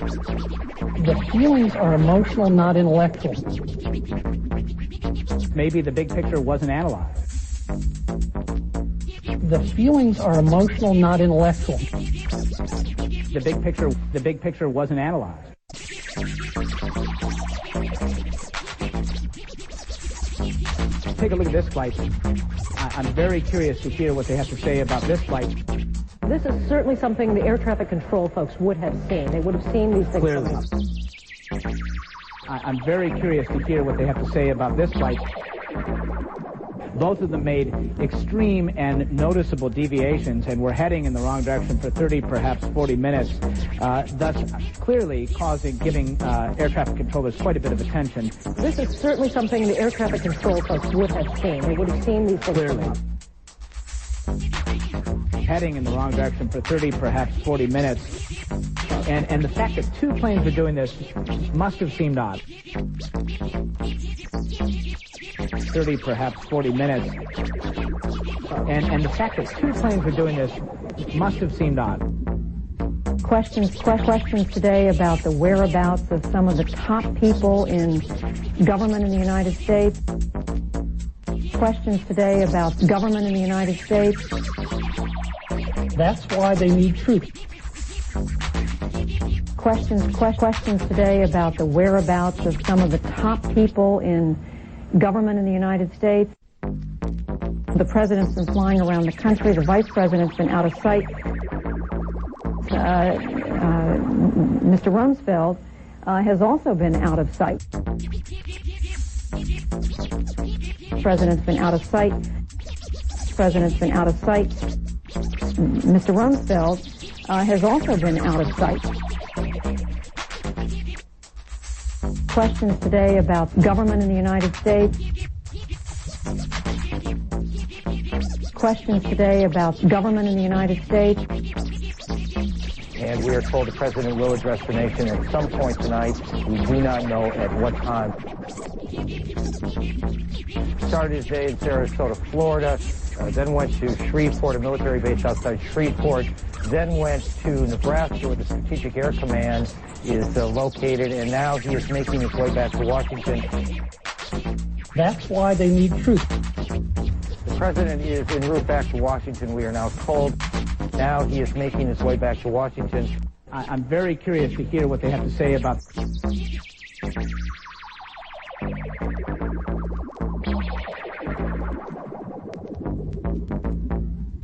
The feelings are emotional, not intellectual. Maybe the big picture wasn't analyzed. The feelings are emotional, not intellectual. The big picture wasn't analyzed. Take a look at this flight. I'm very curious to hear what they have to say about this flight. This is certainly something the air traffic control folks would have seen. They would have seen these things Clearly. coming up. I'm very curious to hear what they have to say about this flight. Both of them made extreme and noticeable deviations and were heading in the wrong direction for 30, perhaps 40 minutes, thus clearly giving air traffic controllers quite a bit of attention. This is certainly something the air traffic control folks would have seen. They would have seen these things Clearly. coming up. Heading in the wrong direction for 30, perhaps 40 minutes. And the fact that two planes were doing this must have seemed odd. 30, perhaps 40 minutes. And the fact that two planes were doing this must have seemed odd. Questions today about the whereabouts of some of the top people in government in the United States. Questions today about government in the United States. That's why they need truth. Questions today about the whereabouts of some of the top people in government in the United States. The president's been flying around the country. The vice president's been out of sight. Mr. Rumsfeld has also been out of sight. President's been out of sight. President's been out of sight. Mr. Rumsfeld has also been out of sight. Questions today about government in the United States. Questions today about government in the United States. And we are told the president will address the nation at some point tonight. We do not know at what time. Started his day in Sarasota, Florida, then went to Shreveport, a military base outside Shreveport, then went to Nebraska, where the Strategic Air Command is located, and now he is making his way back to Washington. That's why they need truth. The president is en route back to Washington, we are now told. Now he is making his way back to Washington. I'm very curious to hear what they have to say about...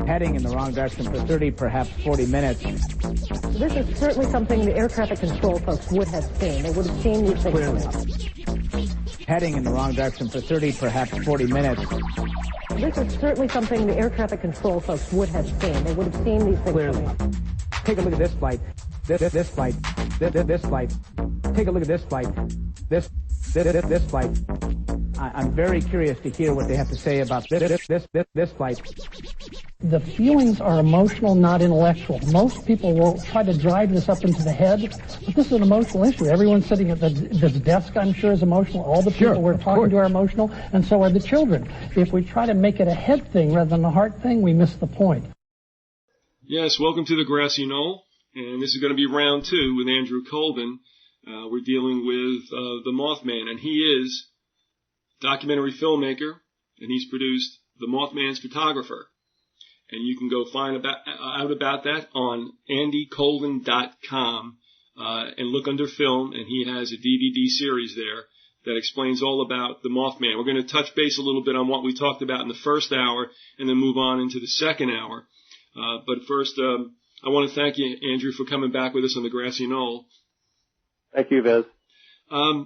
heading in the wrong direction for 30, perhaps 40 minutes. This is certainly something the air traffic control folks would have seen. They would have seen these things Clearly. coming up. Heading in the wrong direction for 30, perhaps 40 minutes. This is certainly something the air traffic control folks would have seen. They would have seen these things Clearly. coming up. Take a look at this flight. This flight. This flight. Take a look at this flight. This flight. I'm very curious to hear what they have to say about this flight. The feelings are emotional, not intellectual. Most people will try to drive this up into the head, but this is an emotional issue. Everyone sitting at this desk, I'm sure, is emotional. All the people we're talking to are emotional, and so are the children. If we try to make it a head thing rather than a heart thing, we miss the point. Yes, welcome to the Grassy Knoll, and this is going to be round two with Andrew Colvin. We're dealing with the Mothman, and he is a documentary filmmaker, and he's produced The Mothman's Photographer. And you can go find out about that on andycolvin.com and look under film, and he has a DVD series there that explains all about the Mothman. We're going to touch base a little bit on what we talked about in the first hour and then move on into the second hour. But first, I want to thank you, Andrew, for coming back with us on the Grassy Knoll. Thank you, Viz. I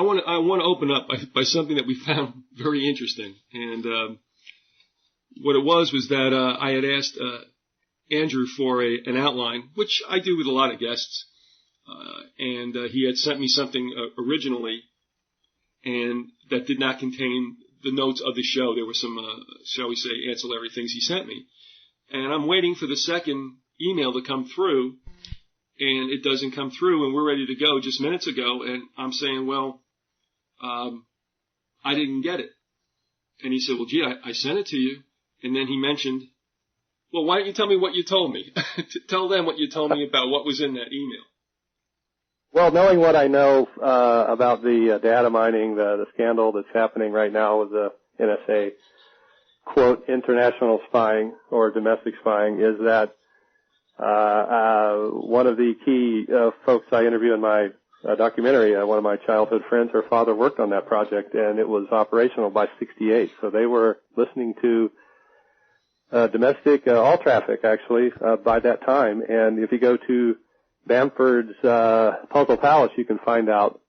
want to open up by something that we found very interesting. And what it was that I had asked Andrew for an outline, which I do with a lot of guests. And he had sent me something originally, and that did not contain the notes of the show. There were some, shall we say, ancillary things he sent me. And I'm waiting for the second email to come through, and it doesn't come through, and we're ready to go just minutes ago, and I'm saying, well, I didn't get it. And he said, well, gee, I sent it to you. And then he mentioned Well, why don't you tell me what you told me? Tell them what you told me about what was in that email. Well, knowing what I know about the data mining, the scandal that's happening right now with the NSA, quote, international spying or domestic spying, is that one of the key folks I interview in my documentary, one of my childhood friends, her father worked on that project, and it was operational by 1968. So they were listening to domestic all traffic, actually, by that time. And if you go to Bamford's Puzzle Palace, you can find out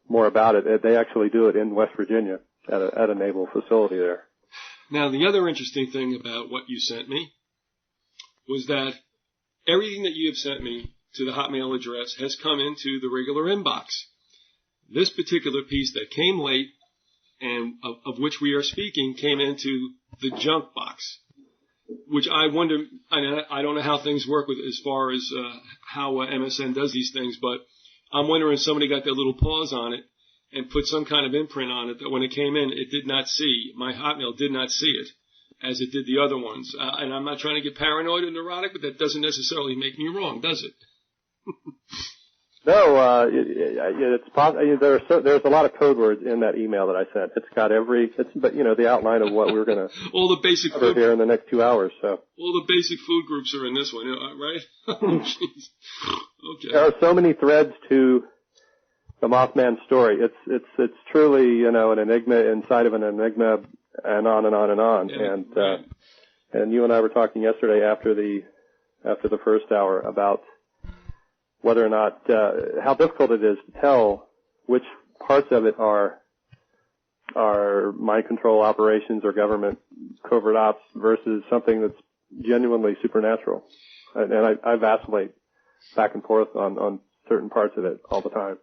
more about it. They actually do it in West Virginia at a naval facility there. Now, the other interesting thing about what you sent me was that everything that you have sent me to the Hotmail address has come into the regular inbox. This particular piece that came late and of which we are speaking came into the junk box, which I wonder, I don't know how things work with as far as how MSN does these things, but I'm wondering if somebody got their little paws on it and put some kind of imprint on it that when it came in, it did not see. My Hotmail did not see it as it did the other ones. And I'm not trying to get paranoid or neurotic, but that doesn't necessarily make me wrong, does it? No, it's possible. There's a lot of code words in that email that I sent. It's got the outline of what we're going to all the basic cover here in the next 2 hours. So all the basic food groups are in this one, right? Oh, jeez. Okay. There are so many threads to the Mothman story. It's truly an enigma inside of an enigma, and on and on and on. Yeah, And you and I were talking yesterday after the first hour about whether or not how difficult it is to tell which parts of it are mind control operations or government covert ops versus something that's genuinely supernatural. And I vacillate back and forth on certain parts of it all the time.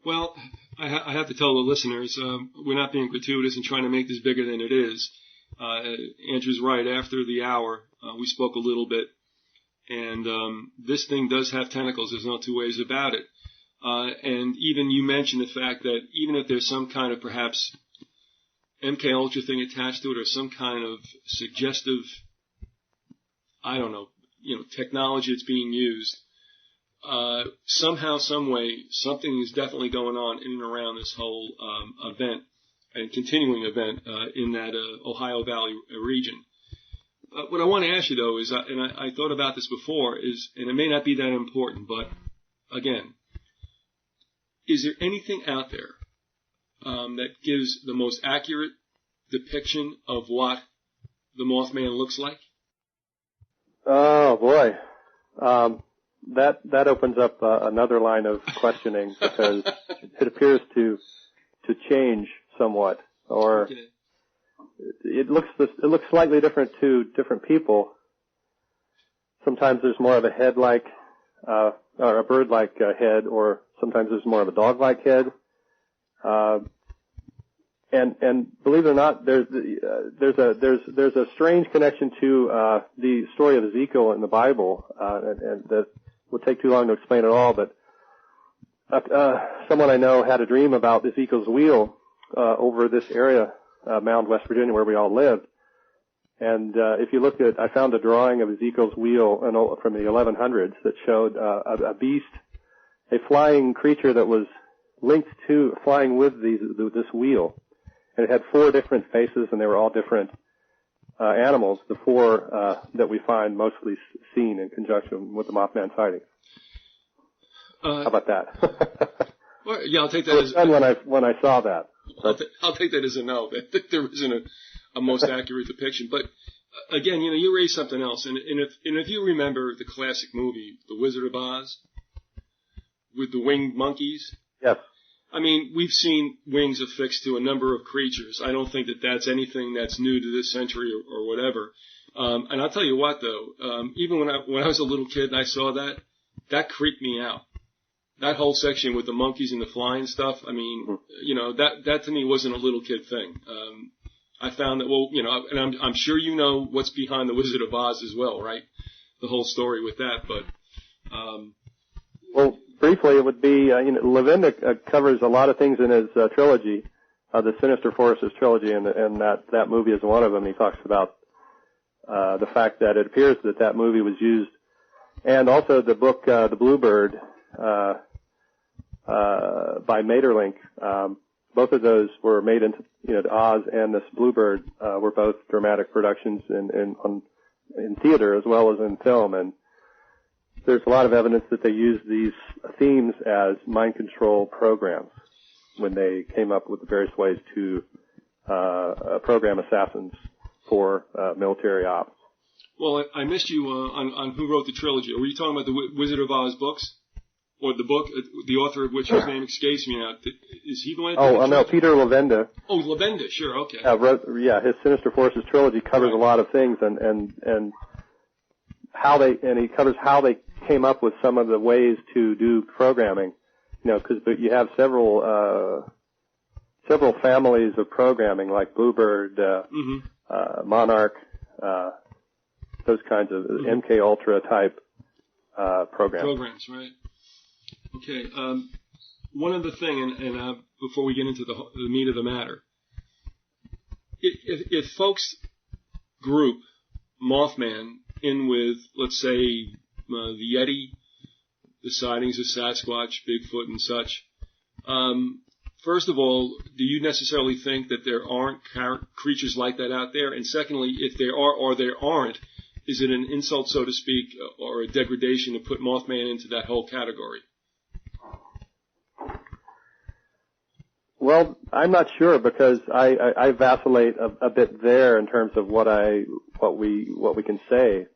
Well, I have to tell the listeners, we're not being gratuitous and trying to make this bigger than it is. Andrew's right. After the hour, we spoke a little bit. And this thing does have tentacles. There's no two ways about it. And even you mentioned the fact that even if there's some kind of perhaps MK Ultra thing attached to it or some kind of suggestive, I don't know, technology that's being used, somehow, some way, something is definitely going on in and around this whole event and continuing event in that Ohio Valley region. What I want to ask you, though, is, and I thought about this before, and it may not be that important, but again, is there anything out there that gives the most accurate depiction of what the Mothman looks like? Oh boy, that opens up another line of questioning because it appears to change somewhat, or. Okay. It looks slightly different to different people. Sometimes there's more of a head-like, or a bird-like head, or sometimes there's more of a dog-like head. And believe it or not, there's a strange connection to the story of Ezekiel in the Bible, and that would take too long to explain it all. But someone I know had a dream about Ezekiel's wheel over this area. Mound, West Virginia, where we all lived. And if you look I found a drawing of Ezekiel's wheel from the 1100s that showed a beast, a flying creature that was linked to flying with this wheel. And it had 4 different faces, and they were all different animals, the 4 that we find mostly seen in conjunction with the Mothman sightings. How about that? Well, yeah, I'll take that as when I saw that. I'll take that as a no, that there isn't a most accurate depiction. But again, you raised something else, and if you remember the classic movie, The Wizard of Oz, with the winged monkeys. Yes. I mean, we've seen wings affixed to a number of creatures. I don't think that that's anything that's new to this century or whatever. And I'll tell you what, though, even when I was a little kid and I saw that creeped me out. That whole section with the monkeys and the flying stuff, I mean, that to me wasn't a little kid thing. I found that, and I'm sure you know what's behind The Wizard of Oz as well, right? The whole story with that, but, well, briefly, it would be, Levin covers a lot of things in his trilogy, the Sinister Forces trilogy, and that movie is one of them. He talks about the fact that it appears that that movie was used, and also the book The Bluebird by Maeterlinck. Both of those were made into, Oz and this Bluebird were both dramatic productions in theater as well as in film, and there's a lot of evidence that they used these themes as mind control programs when they came up with the various ways to program assassins for military ops. Well, I missed you on who wrote the trilogy. Were you talking about the Wizard of Oz books? Or the book, the author of which his name escapes me now. Is he the one? No, Peter Levenda. Oh, Levenda, sure, okay. His Sinister Forces trilogy covers a lot of things, and he covers how they came up with some of the ways to do programming. Because you have several families of programming like Bluebird, Monarch, those kinds of MK Ultra type programs. Programs, right. Okay. One other thing, and before we get into the meat of the matter, if folks group Mothman in with, let's say, the Yeti, the sightings of Sasquatch, Bigfoot, and such, first of all, do you necessarily think that there aren't creatures like that out there? And secondly, if there are or there aren't, is it an insult, so to speak, or a degradation to put Mothman into that whole category? Well, I'm not sure because I vacillate a bit there in terms of what we can say.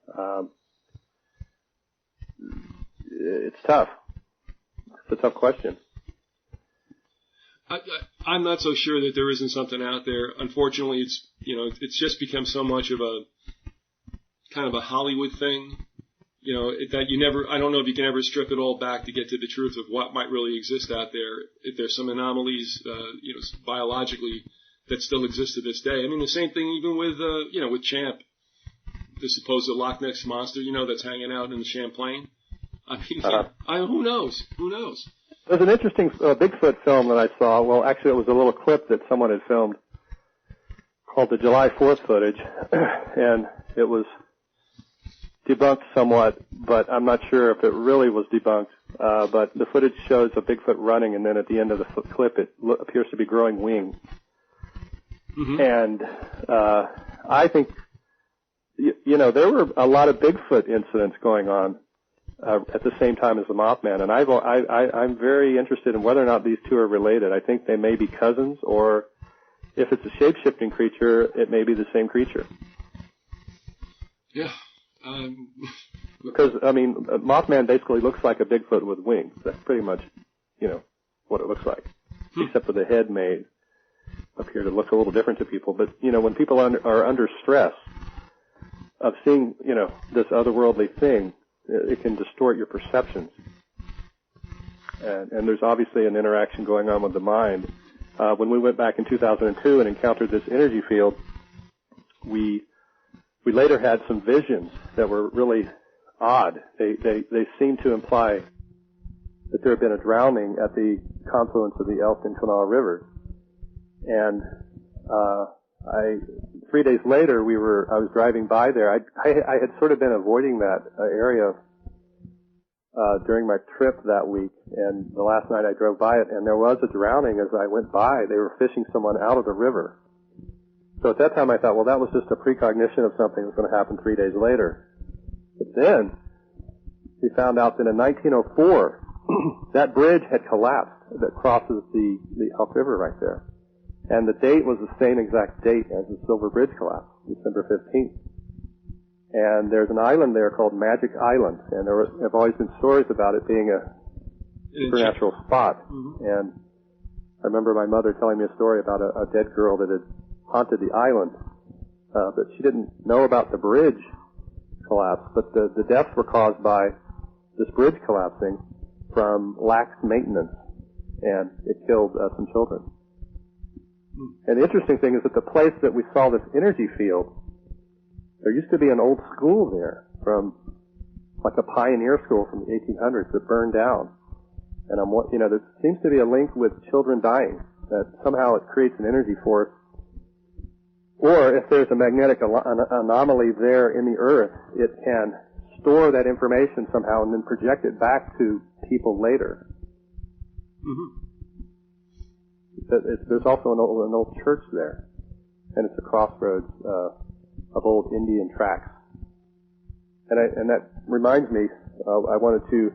It's tough. It's a tough question. I'm not so sure that there isn't something out there. Unfortunately, it's just become so much of a kind of a Hollywood thing. That you never, I don't know if you can ever strip it all back to get to the truth of what might really exist out there. If there's some anomalies, biologically that still exist to this day. I mean, the same thing even with, with Champ, the supposed Loch Ness monster, that's hanging out in the Champlain. I mean, who knows? Who knows? There's an interesting Bigfoot film that I saw. Well, actually, it was a little clip that someone had filmed called the July 4th footage, and it was debunked somewhat, but I'm not sure if it really was debunked. But the footage shows a Bigfoot running, and then at the end of the clip, it appears to be growing wings. Mm-hmm. And I think, there were a lot of Bigfoot incidents going on at the same time as the Mothman, and I'm very interested in whether or not these two are related. I think they may be cousins, or if it's a shape-shifting creature, it may be the same creature. Yeah. Because, Mothman basically looks like a Bigfoot with wings. That's pretty much, what it looks like. Except for the head may appear to look a little different to people. But, when people are under stress of seeing, this otherworldly thing, it can distort your perceptions. And there's obviously an interaction going on with the mind. When we went back in 2002 and encountered this energy field, we later had some visions that were really odd. They seemed to imply that there had been a drowning at the confluence of the Elk and Kanawha rivers. And 3 days later, I was driving by there. I had sort of been avoiding that area during my trip that week, and the last night I drove by it, and there was a drowning as I went by. They were fishing someone out of the river. So at that time I thought, well, that was just a precognition of something that was going to happen 3 days later. But then we found out that in 1904, that bridge had collapsed that crosses the Elk River right there. And the date was the same exact date as the Silver Bridge collapse, December 15th. And there's an island there called Magic Island, and there have always been stories about it being a supernatural spot. Mm-hmm. And I remember my mother telling me a story about a dead girl that had haunted the island, but she didn't know about the bridge collapse, but the deaths were caused by this bridge collapsing from lax maintenance, and it killed some children. And the interesting thing is that the place that we saw this energy field, there used to be an old school there from like a pioneer school from the 1800s that burned down. And there seems to be a link with children dying, that somehow it creates an energy force Or if there's a magnetic anomaly there in the Earth, it can store that information somehow and then project it back to people later. Mm-hmm. There's also an old church there, and it's a crossroads of old Indian tracks. And that reminds me, I wanted to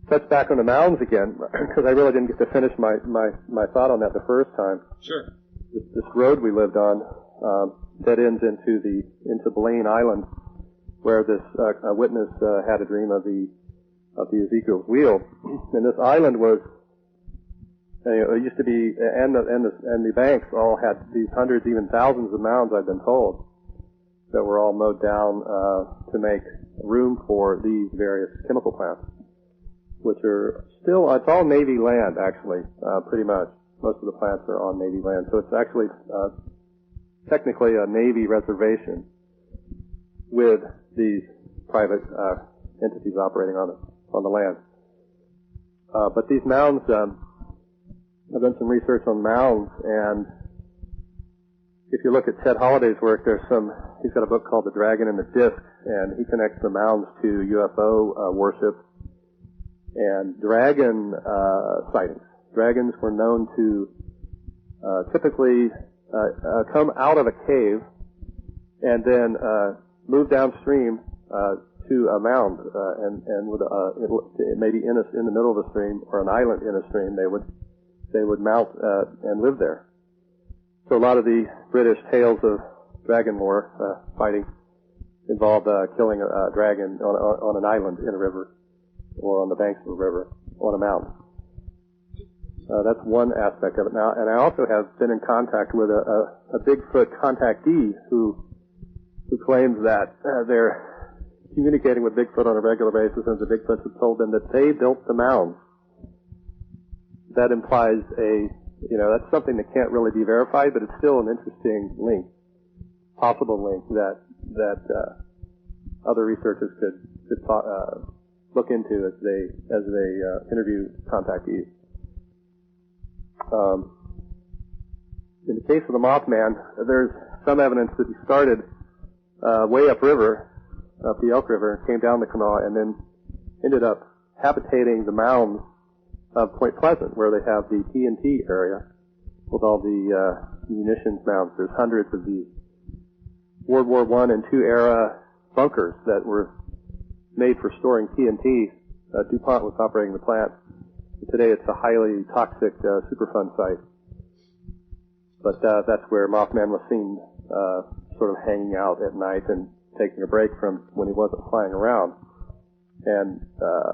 touch back on the mounds again, because I really didn't get to finish my thought on that the first time. Sure. This road we lived on that ends into Blaine Island, where this witness had a dream of the Ezekiel's wheel, and this island was. It used to be, and the banks all had these hundreds, even thousands of mounds, I've been told, that were all mowed down to make room for these various chemical plants, which are still, it's all Navy land, actually, pretty much. Most of the plants are on Navy land, so it's actually technically a Navy reservation with these private entities operating on the land. But these mounds, I've done some research on mounds, and if you look at Ted Holliday's work, he's got a book called The Dragon and the Disc, and he connects the mounds to UFO worship and dragon sightings. Dragons were known to typically come out of a cave and then move downstream to a mound, and would maybe in the middle of a stream or an island in a stream, they would mount and live there. So a lot of the British tales of dragon lore fighting involved killing a dragon on an island in a river or on the banks of a river on a mountain. That's one aspect of it. Now, and I also have been in contact with a Bigfoot contactee who claims that they're communicating with Bigfoot on a regular basis, and the Bigfoots have told them that they built the mounds. That implies that's something that can't really be verified, but it's still an interesting link, possible link that other researchers could look into as they interview contactees. In the case of the Mothman, there's some evidence that he started way upriver, up the Elk River, came down the Kanawha, and then ended up habitating the mounds of Point Pleasant, where they have the TNT area with all the munitions mounds. There's hundreds of these World War I and II era bunkers that were made for storing TNT. DuPont was operating the plant. Today it's a highly toxic Superfund site. But that's where Mothman was seen sort of hanging out at night and taking a break from when he wasn't flying around. And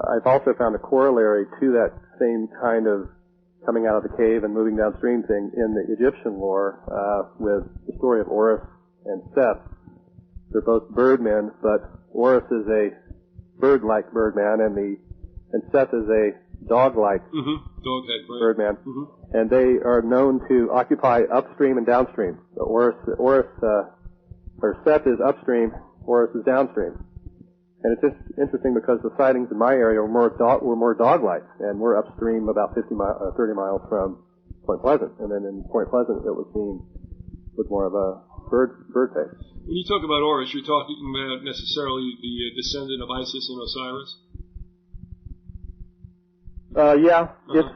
I've also found a corollary to that same kind of coming out of the cave and moving downstream thing in the Egyptian lore with the story of Horus and Seth. They're both birdmen, but Horus is a bird-like birdman, and Seth is a dog-like dog-head birdman. Mm-hmm. And they are known to occupy upstream and downstream. So Seth is upstream, Horus is downstream. And it's just interesting because the sightings in my area were more dog-like, and we're upstream about 30 miles from Point Pleasant. And then in Point Pleasant, it was seen with more of a bird face. When you talk about Horus, you're talking about necessarily the descendant of Isis and Osiris? Yeah. It's,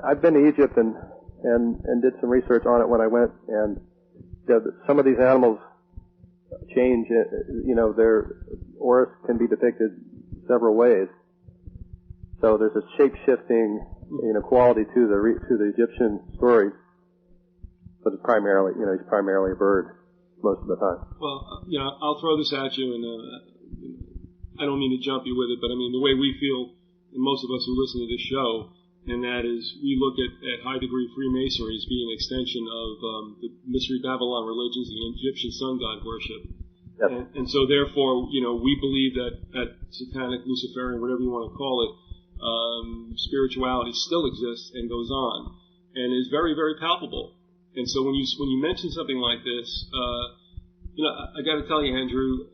I've been to Egypt and did some research on it when I went, and some of these animals change. Horus can be depicted several ways. So there's a shape-shifting, quality to the Egyptian stories. But it's primarily, he's primarily a bird most of the time. Well, I'll throw this at you, and I don't mean to jump you with it, but I mean the way we feel, and most of us who listen to this show, and that is we look at high-degree Freemasonry as being an extension of the Mystery Babylon religions, the Egyptian sun god worship. Yep. And so therefore, we believe that satanic, Luciferian, whatever you want to call it, spirituality still exists and goes on, and is very, very palpable. And so when you mention something like this, I got to tell you, Andrew,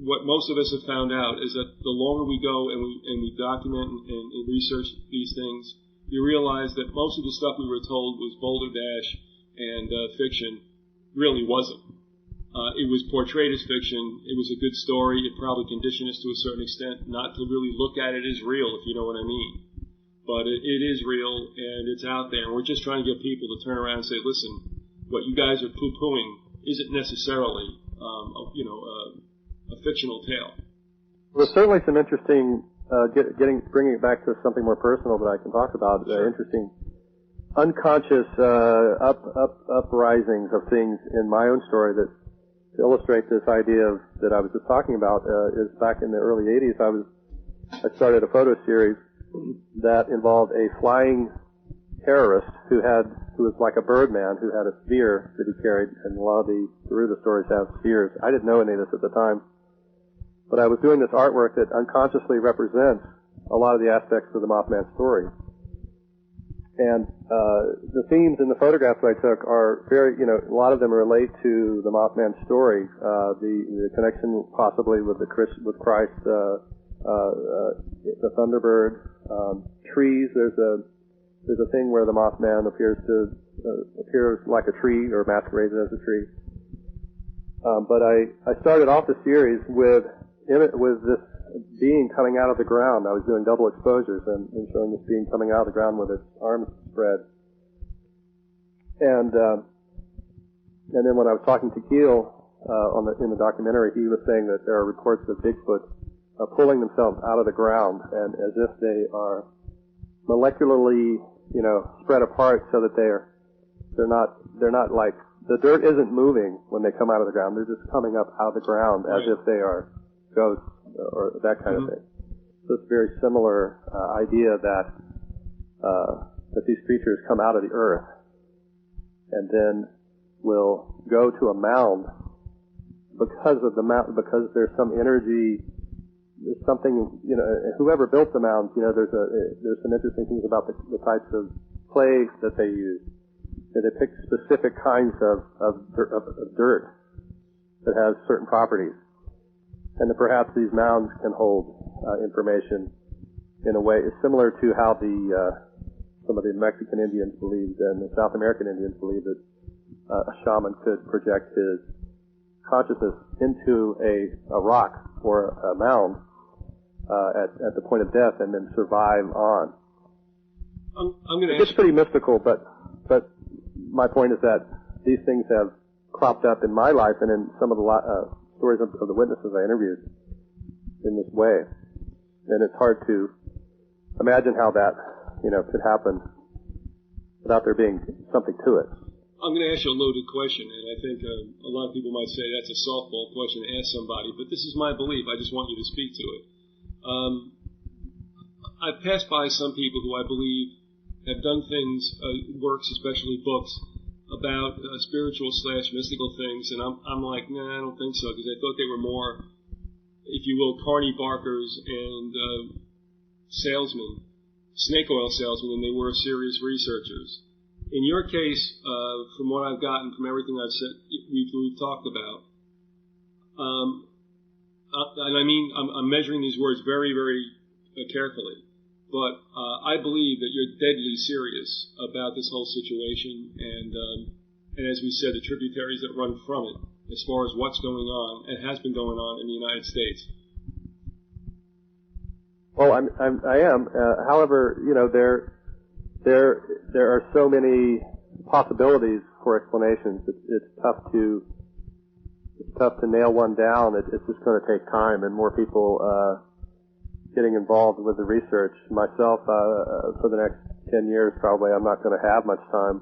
what most of us have found out is that the longer we go and we document and research these things, you realize that most of the stuff we were told was balderdash and fiction. really wasn't. It was portrayed as fiction. It was a good story. It probably conditioned us to a certain extent not to really look at it as real, if you know what I mean. But it is real, and it's out there. And we're just trying to get people to turn around and say, listen, what you guys are poo-pooing isn't necessarily, a fictional tale. Well, there's certainly some interesting, bringing it back to something more personal that I can talk about, sure. Interesting unconscious uprisings of things in my own story that to illustrate this idea that I was just talking about is back in the early 80s I started a photo series that involved a flying terrorist who was like a birdman who had a sphere that he carried, and a lot of the Garuda stories have spheres. I didn't know any of this at the time, but I was doing this artwork that unconsciously represents a lot of the aspects of the Mothman story. And the themes in the photographs that I took are very, a lot of them relate to the Mothman story. The connection possibly with Christ, the Thunderbird, trees. There's a thing where the Mothman appears like a tree or masquerades as a tree. But I started off the series with this being coming out of the ground. I was doing double exposures and showing this being coming out of the ground with its arms spread. And then when I was talking to Keel in the documentary, he was saying that there are reports of Bigfoot pulling themselves out of the ground, and as if they are molecularly, spread apart so that they're not like, the dirt isn't moving when they come out of the ground. They're just coming up out of the ground as if they are ghosts or that kind of thing. So it's a very similar idea that these creatures come out of the earth and then will go to a mound because there's some energy. There's something, whoever built the mounds, there's some interesting things about the types of clay that they use. They pick specific kinds of dirt that has certain properties. And that perhaps these mounds can hold information in a way similar to how some of the Mexican Indians believed and the South American Indians believed that a shaman could project his consciousness into a rock or a mound at the point of death and then survive on. It's pretty mystical, but my point is that these things have cropped up in my life and in some of the stories of the witnesses I interviewed in this way. And it's hard to imagine how that, could happen without there being something to it. I'm going to ask you a loaded question, and I think a lot of people might say that's a softball question to ask somebody, but this is my belief. I just want you to speak to it. I've passed by some people who I believe have done things, works, especially books, about spiritual/mystical things, and I'm like, nah, I don't think so, because I thought they were more, if you will, carny barkers and salesmen, snake oil salesmen, than they were serious researchers. In your case, from what I've gotten from everything I've said, we've talked about, and I mean, I'm measuring these words very, very carefully, but I believe that you're deadly serious about this whole situation, and as we said, the tributaries that run from it, as far as what's going on and has been going on in the United States. Well, I am. However, there are so many possibilities for explanations. It's tough to nail one down. It's just going to take time and more people getting involved with the research. Myself, for the next 10 years, probably I'm not going to have much time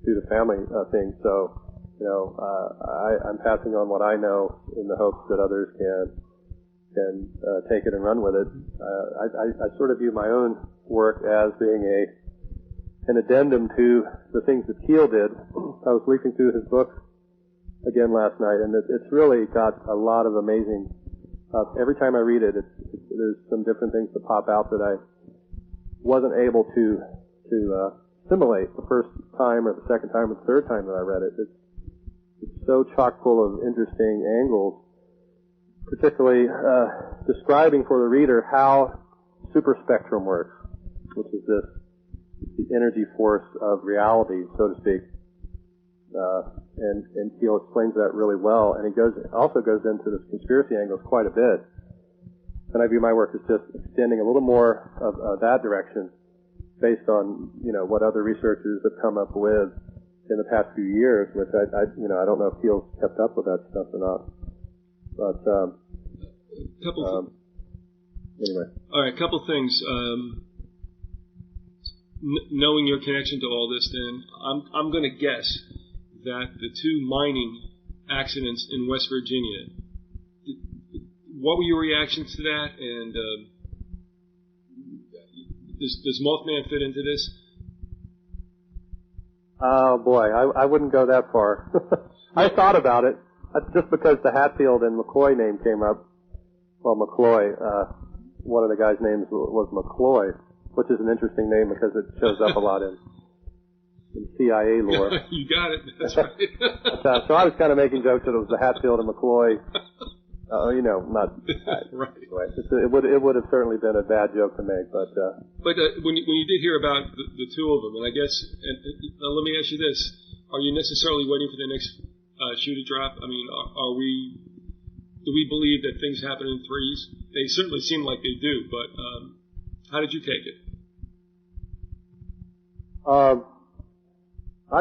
due to family things. So, I'm passing on what I know in the hopes that others can take it and run with it. I sort of view my own work as being an addendum to the things that Keel did. I was leafing through his book again last night, and it's really got a lot of amazing. Every time I read it, there's some different things that pop out that I wasn't able to assimilate the first time or the second time or the third time that I read it. It's so chock full of interesting angles, particularly describing for the reader how superspectrum works, which is the energy force of reality, so to speak. And Keel explains that really well, and he also goes into this conspiracy angles quite a bit. And I view my work as just extending a little more of that direction, based on what other researchers have come up with in the past few years. Which I don't know if Keel's kept up with that stuff or not. But anyway. All right, a couple things. Knowing your connection to all this, then I'm going to guess that the two mining accidents in West Virginia. What were your reactions to that? And does Mothman fit into this? Oh boy, I wouldn't go that far. I thought about it just because the Hatfield and McCloy name came up. Well, McCloy, one of the guys' names was McCloy, which is an interesting name because it shows up a lot in CIA lore. You got it. That's right. So I was kind of making jokes that it was the Hatfield and McCloy. Not right. It would have certainly been a bad joke to make, but when you did hear about the two of them, and I guess, let me ask you this: are you necessarily waiting for the next shoe to drop? I mean, do we believe that things happen in threes? They certainly seem like they do, but how did you take it? I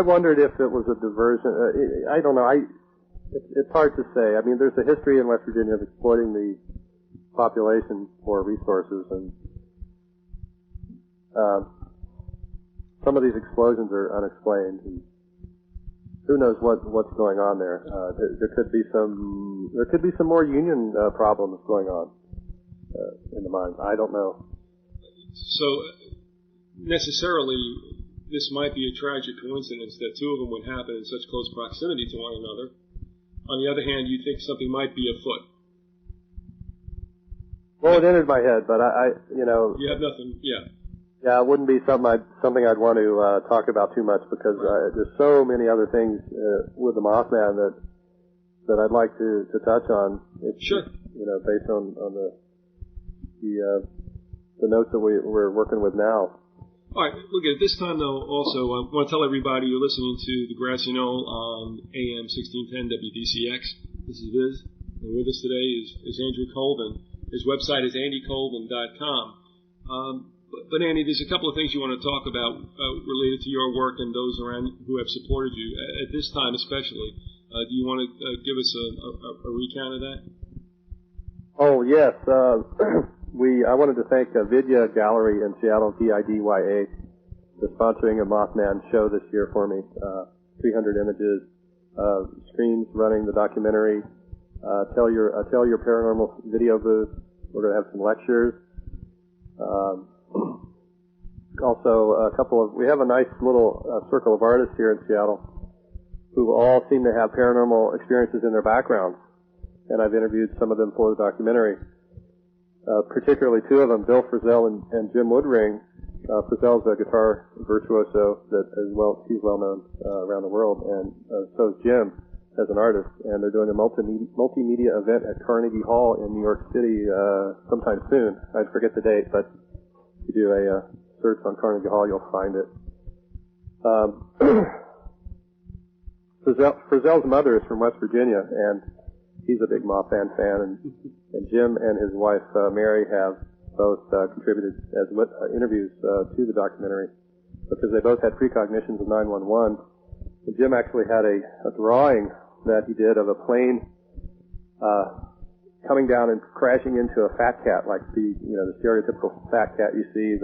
wondered if it was a diversion. I don't know. It's hard to say. I mean, there's a history in West Virginia of exploiting the population for resources, and some of these explosions are unexplained. And who knows what's going on there? There could be some more union problems going on in the mines. I don't know. So necessarily, this might be a tragic coincidence that two of them would happen in such close proximity to one another. On the other hand, you think something might be afoot. Well, it entered my head, but You have nothing, yeah. Yeah, it wouldn't be something I'd want to talk about too much because there's so many other things with the Mothman that I'd like to touch on. Sure. Based on the notes that we're working with now. All right, look, at this time, though, also, I want to tell everybody you're listening to the Grassy Knoll on AM 1610 WDCX. This is Viz, and with us today is Andrew Colvin. His website is andycolvin.com. But Andy, there's a couple of things you want to talk about related to your work and those around who have supported you, at this time especially. Do you want to give us a recount of that? Oh, yes. I wanted to thank Vidya Gallery in Seattle, VIDYA, for sponsoring a Mothman show this year for me. 300 images, screens running the documentary, Tell Your Paranormal video booth. We're going to have some lectures. Also, we have a nice little circle of artists here in Seattle who all seem to have paranormal experiences in their background. And I've interviewed some of them for the documentary. Particularly two of them, Bill Frisell and Jim Woodring. Frisell's a guitar virtuoso he's well known around the world, and so is Jim as an artist. And they're doing a multimedia event at Carnegie Hall in New York City sometime soon. I forget the date, but if you do a search on Carnegie Hall, you'll find it. Frisell's mother is from West Virginia, and he's a big Mothman fan, and Jim and his wife Mary have both contributed as interviews to the documentary because they both had precognitions of 911. And Jim actually had a drawing that he did of a plane coming down and crashing into a fat cat, like the stereotypical fat cat you see,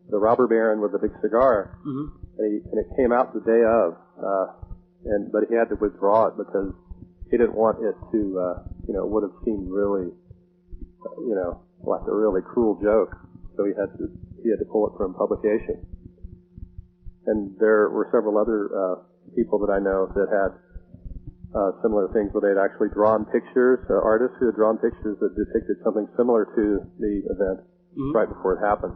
the robber baron with the big cigar. Mm-hmm. And it came out the day of, but he had to withdraw it because he didn't want it to, it would have seemed really, like a really cruel joke. So he had to pull it from publication. And there were several other people that I know that had similar things where they'd actually drawn pictures, artists who had drawn pictures that depicted something similar to the event right before it happened.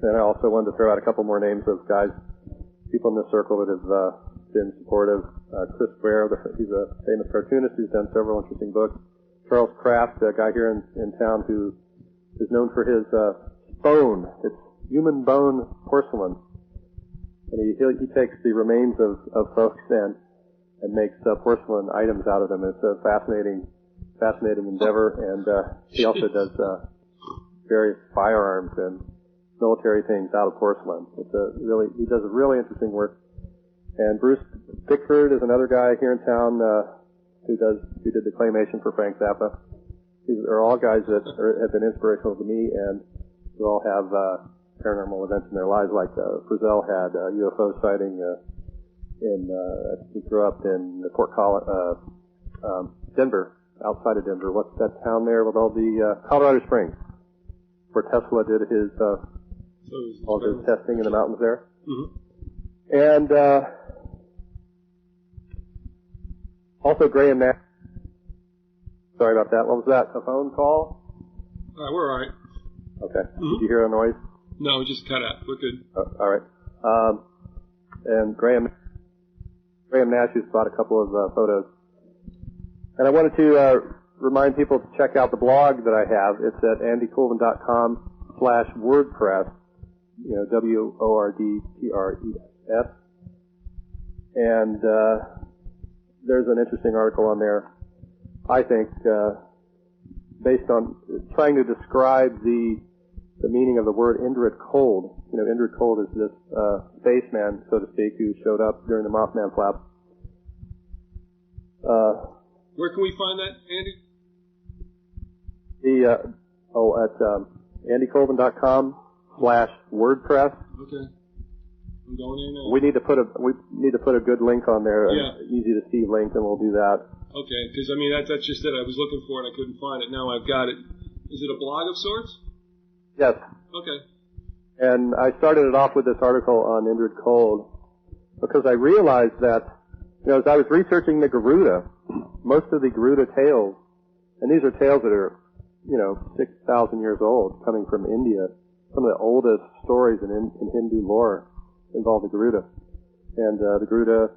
And I also wanted to throw out a couple more names of people in the circle that have been supportive. Chris Ware, he's a famous cartoonist who's done several interesting books. Charles Kraft, a guy here in town who is known for his bone. It's human bone porcelain. And he takes the remains of folks and makes porcelain items out of them. It's a fascinating endeavor. And he also does various firearms and military things out of porcelain. He does a really interesting work. And Bruce Pickford is another guy here in town who did the claymation for Frank Zappa. These are all guys that have been inspirational to me, and who all have paranormal events in their lives. Like Frizzell had a UFO sighting he grew up in Denver, outside of Denver. What's that town there with all the Colorado Springs, where Tesla did all his testing in the mountains there. Mm-hmm. And also Graham Nash. Sorry about that. What was that? A phone call? We're all right. Okay. Mm-hmm. Did you hear a noise? No, just cut out. We're good. All right. And Graham Nash has brought a couple of photos. And I wanted to remind people to check out the blog that I have. It's at andycolvin.com/WordPress, WORDPRES. And there's an interesting article on there, I think, based on trying to describe the meaning of the word Indrid Cold. Indrid Cold is this spaceman, so to speak, who showed up during the Mothman flap. Where can we find that, Andy? At andycolvin.com/WordPress. Okay. I'm going in now. We need to put a good link on there, yeah. Easy to see link, and we'll do that. Okay, because that's just it. I was looking for it and I couldn't find it. Now I've got it. Is it a blog of sorts? Yes. Okay. And I started it off with this article on Indrid Cold because I realized that, as I was researching the Garuda, most of the Garuda tales, and these are tales that are, 6,000 years old, coming from India. Some of the oldest stories in Hindu lore involve the Garuda. And the Garuda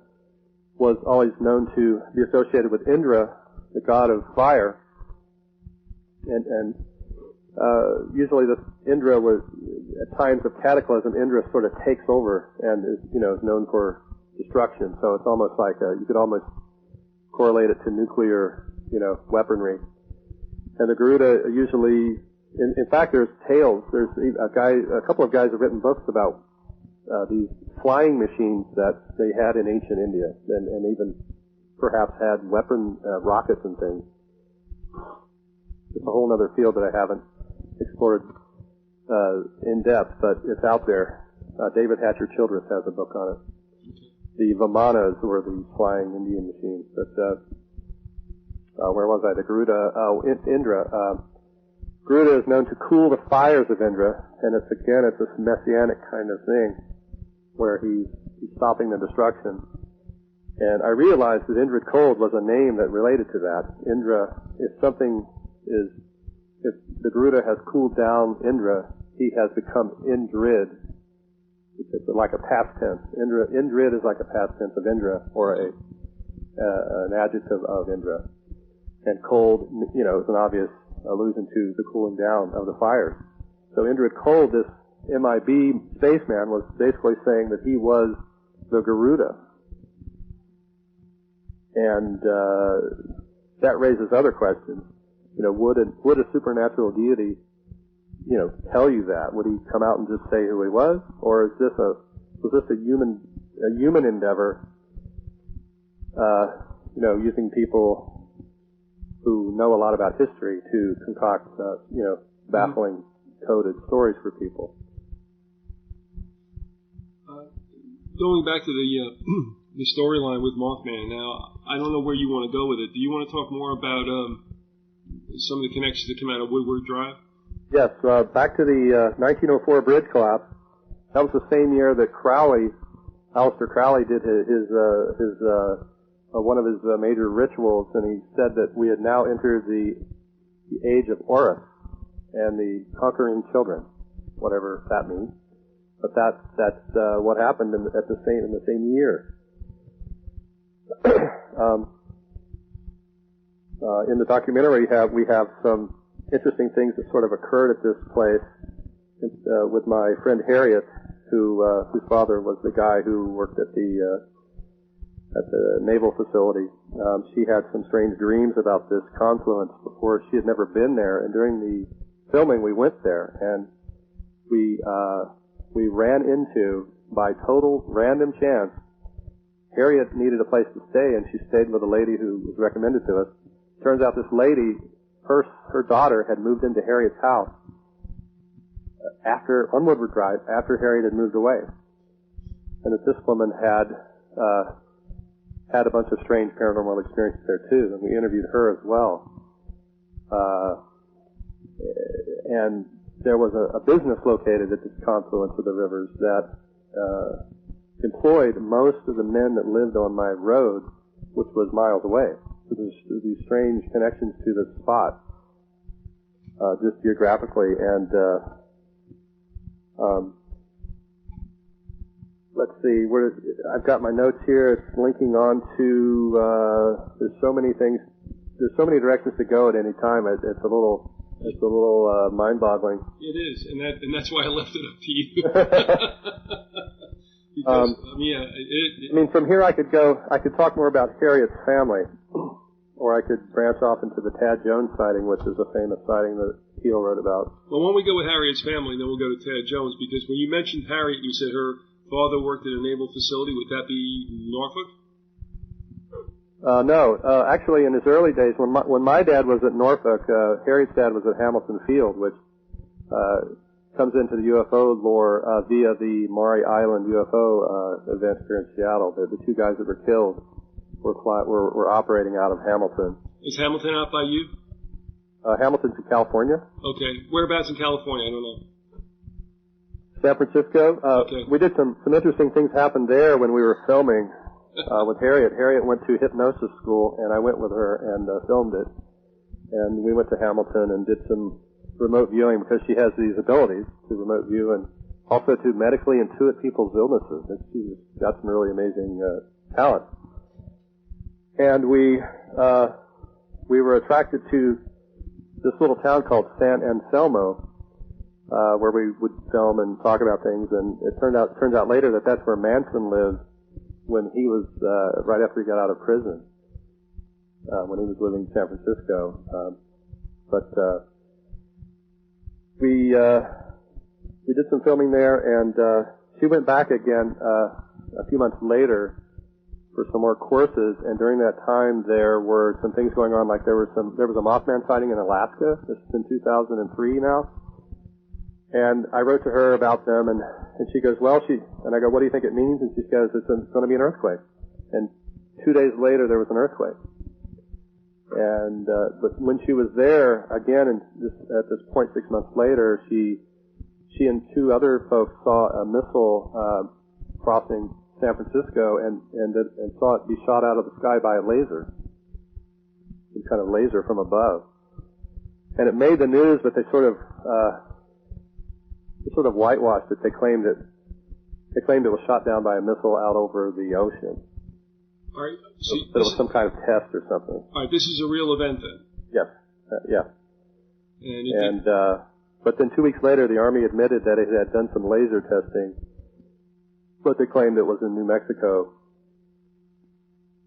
was always known to be associated with Indra, the god of fire. And usually this Indra was, at times of cataclysm, Indra sort of takes over and is known for destruction. So it's almost like you could almost correlate it to nuclear, weaponry. And the Garuda usually, in fact, there's tales. There's a couple of guys have written books about these flying machines that they had in ancient India, and even perhaps had rockets and things. It's a whole other field that I haven't explored in depth, but it's out there. David Hatcher Childress has a book on it. The Vimanas were these flying Indian machines. But where was I? The Garuda. Indra. Garuda is known to cool the fires of Indra, and it's this messianic kind of thing where he's stopping the destruction. And I realized that Indrid Cold was a name that related to that. Indra, if the Garuda has cooled down Indra, he has become Indrid. It's like a past tense. Indrid is like a past tense of Indra, or an adjective of Indra. And cold, is an obvious allusion to the cooling down of the fires. So Indrid Cold, this MIB spaceman, was basically saying that he was the Garuda. And that raises other questions. Would a supernatural deity, tell you that? Would he come out and just say who he was, or was this a human endeavor? Using people who know a lot about history to concoct, baffling coded stories for people. Going back to the storyline with Mothman. Now, I don't know where you want to go with it. Do you want to talk more about some of the connections that come out of Woodward Drive? Yes, back to the 1904 bridge collapse. That was the same year that Aleister Crowley did his one of his major rituals, and he said that we had now entered the age of Horus and the conquering children, whatever that means. But that's what happened in the same year. In the documentary, we have some interesting things that sort of occurred at this place with my friend Harriet, whose father was the guy who worked at the naval facility. She had some strange dreams about this confluence before. She had never been there, and during the filming we went there, and we ran into, by total random chance, Harriet needed a place to stay, and she stayed with a lady who was recommended to us. Turns out this lady, her daughter had moved into Harriet's house on Woodward Drive after Harriet had moved away, and that this woman had a bunch of strange paranormal experiences there too, and we interviewed her as well. And there was a business located at this confluence of the rivers that employed most of the men that lived on my road, which was miles away. So there's these strange connections to this spot, just geographically. And let's see, I've got my notes here. It's linking on to, there's so many things, there's so many directions to go at any time. It's a little mind-boggling. It is, and that's why I left it up to you. Because, from here I could talk more about Harriet's family, or I could branch off into the Tad Jones sighting, which is a famous sighting that Keel wrote about. Well, when we go with Harriet's family, then we'll go to Tad Jones, because when you mentioned Harriet, you said her father worked at a naval facility. Would that be Norfolk? No. Actually, in his early days, when my dad was at Norfolk, Harriet's dad was at Hamilton Field, which comes into the UFO lore via the Maury Island UFO event here in Seattle. The two guys that were killed were operating out of Hamilton. Is Hamilton out by you? Hamilton's in California. Okay. Whereabouts in California? I don't know. San Francisco. Okay. We did some interesting things happened there when we were filming with Harriet. Harriet went to hypnosis school, and I went with her and filmed it. And we went to Hamilton and did some remote viewing, because she has these abilities to remote view and also to medically intuit people's illnesses. And she's got some really amazing talent. And we were attracted to this little town called San Anselmo, where we would film and talk about things. And it turns out later that that's where Manson lived when he was right after he got out of prison, when he was living in San Francisco. We did some filming there, and she went back again a few months later for some more courses. And during that time, there were some things going on. Like there was a Mothman sighting in Alaska. This is in 2003 now. And I wrote to her about them, and she goes, and I go, what do you think it means? And she goes, it's going to be an earthquake. And 2 days later, there was an earthquake. And but when she was there again, and at this point 6 months later, she and two other folks saw a missile crossing San Francisco, and saw it be shot out of the sky by a laser, some kind of laser from above. And it made the news, but they sort of whitewashed it. They claimed it was shot down by a missile out over the ocean. All right. So it was some kind of test or something. All right. This is a real event then. Yes. Yeah. And but then 2 weeks later, the Army admitted that it had done some laser testing, but they claimed it was in New Mexico.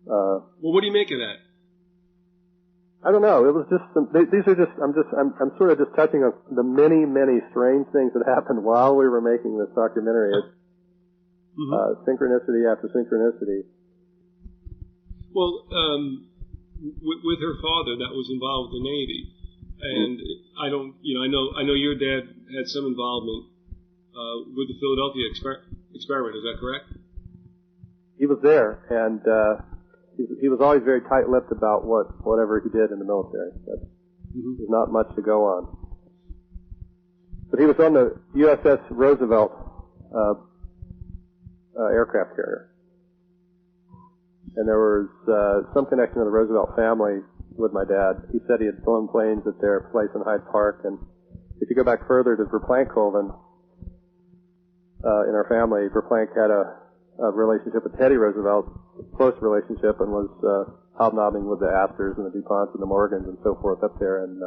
Well, what do you make of that? I don't know. It was just these are just. I'm sort of just touching on the many, many strange things that happened while we were making this documentary. It's synchronicity after synchronicity. Well, with her father, that was involved with the Navy, and I know your dad had some involvement with the Philadelphia experiment. Is that correct? He was there, and he was always very tight-lipped about whatever he did in the military. There's not much to go on. But he was on the USS Roosevelt aircraft carrier. And there was some connection to the Roosevelt family with my dad. He said he had flown planes at their place in Hyde Park. And if you go back further to Verplanck Colvin, in our family, Verplanck had a relationship with Teddy Roosevelt, a close relationship, and was hobnobbing with the Astors and the DuPonts and the Morgans and so forth up there in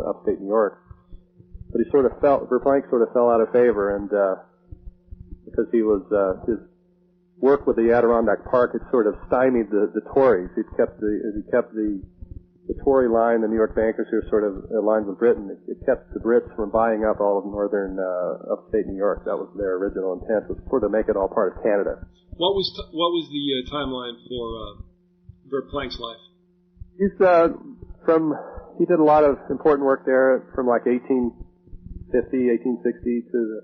upstate New York. But Verplanck sort of fell out of favor, and because he was his work with the Adirondack Park had sort of stymied the Tories. He kept the Tory line, the New York bankers who are sort of aligned with Britain. It kept the Brits from buying up all of northern upstate New York. That was their original intent, was sort of make it all part of Canada. What was the timeline for Planck's life? He did a lot of important work there from like 1850, 1860 to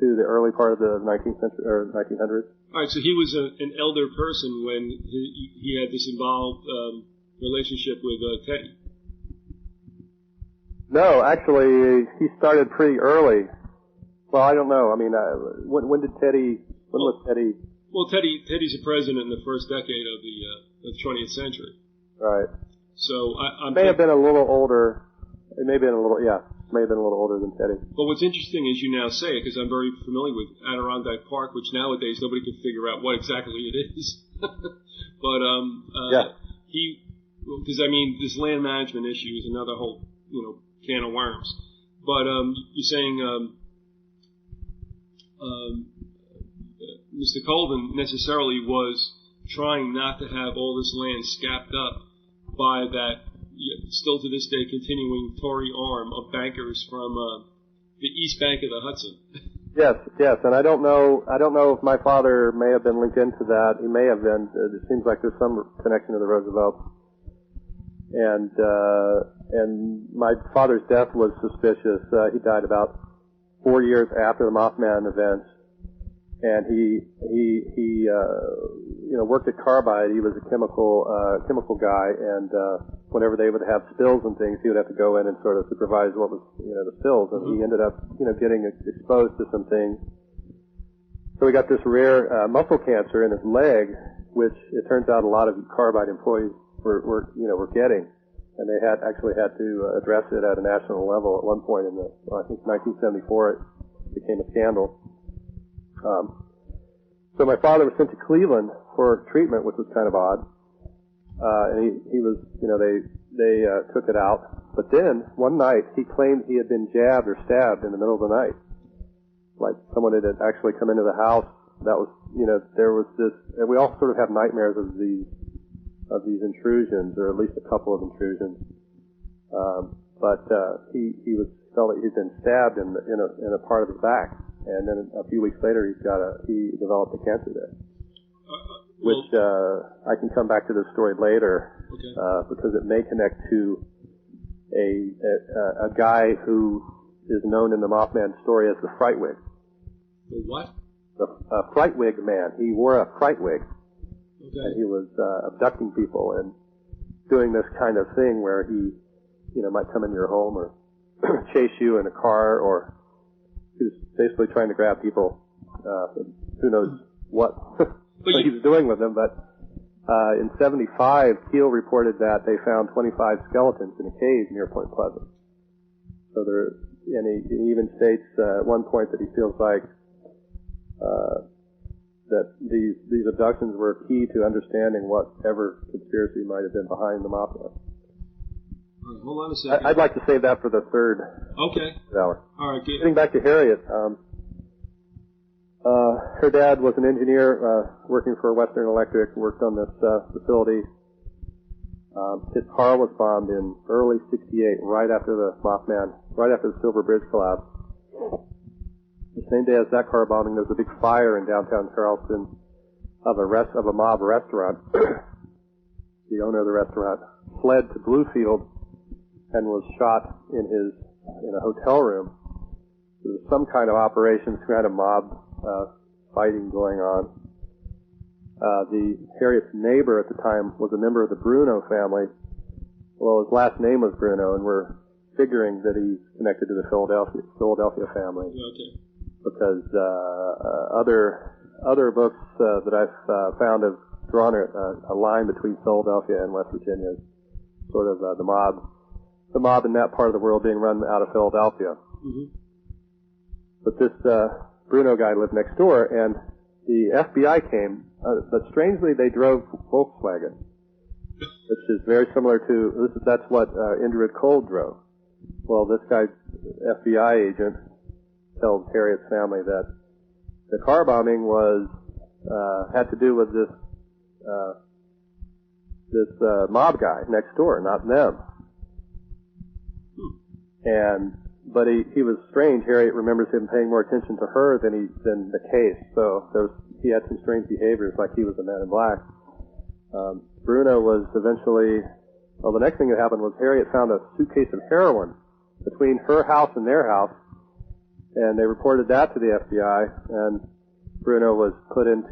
the early part of the 19th century or 1900s. All right, so he was an elder person when he had this involved relationship with Teddy. No, actually, he started pretty early. Well, I don't know. I mean, when was Teddy? Well, Teddy's a president in the first decade of the 20th century. Right. So may have been a little older. It may have been a little, yeah. May have been a little older than Teddy. But what's interesting is you now say it, because I'm very familiar with Adirondack Park, which nowadays nobody can figure out what exactly it is. But yeah. Because I mean, this land management issue is another whole can of worms. But you're saying Mr. Colvin necessarily was trying not to have all this land scapped up by that still to this day continuing Tory arm of bankers from the East Bank of the Hudson. Yes, and I don't know if my father may have been linked into that. He may have been. It seems like there's some connection to the Roosevelts. And my father's death was suspicious. He died about 4 years after the Mothman events, and he worked at Carbide. He was a chemical guy, and whenever they would have spills and things, he would have to go in and sort of supervise what was the spills, and he ended up getting exposed to some things. So he got this rare muscle cancer in his leg, which it turns out a lot of Carbide employees were getting, and they actually had to address it at a national level at one point in I think 1974 it became a scandal. So my father was sent to Cleveland for treatment, which was kind of odd, and he was they took it out. But then one night he claimed he had been jabbed or stabbed in the middle of the night, like someone had actually come into the house. That was there was this, and we all sort of have nightmares of these intrusions, or at least a couple of intrusions. But he felt that he'd been stabbed in a part of his back, and then a few weeks later he developed a cancer there, which I can come back to this story later, okay. Because it may connect to a guy who is known in the Mothman story as the Fright Wig. The what? The Fright Wig man. He wore a fright wig. Okay. And he was abducting people and doing this kind of thing where he, might come into your home or chase you in a car, or he was basically trying to grab people. Who knows what he was doing with them. But in '75, Keel reported that they found 25 skeletons in a cave near Point Pleasant. So and he even states at one point that he feels like that these abductions were key to understanding whatever conspiracy might have been behind the Mothman. Hold on a second. I'd like to save that for the third hour. All right, good. Getting back to Harriet, her dad was an engineer working for Western Electric, worked on this facility. His car was bombed in early '68, right after the Silver Bridge collapsed. The same day as that car bombing, there was a big fire in downtown Charleston of a mob restaurant. The owner of the restaurant fled to Bluefield and was shot in a hotel room. There was some kind of operation, some kind of mob fighting going on. Harriet's neighbor at the time was a member of the Bruno family. Well, his last name was Bruno, and we're figuring that he's connected to the Philadelphia family. Okay. Because other books that I've found have drawn a line between Philadelphia and West Virginia, sort of the mob in that part of the world being run out of Philadelphia. Mm-hmm. But this Bruno guy lived next door, and the FBI came, but strangely they drove Volkswagen, which is very similar to that's what Indrid Cole drove. Well, this guy's FBI agent tells Harriet's family that The car bombing was had to do with this mob guy next door, not them. But he was strange. Harriet remembers him paying more attention to her than the case. So he had some strange behaviors, like he was a man in black. Bruno was eventually. Well, the next thing that happened was Harriet found a suitcase of heroin between her house and their house, and they reported that to the FBI. And Bruno was put on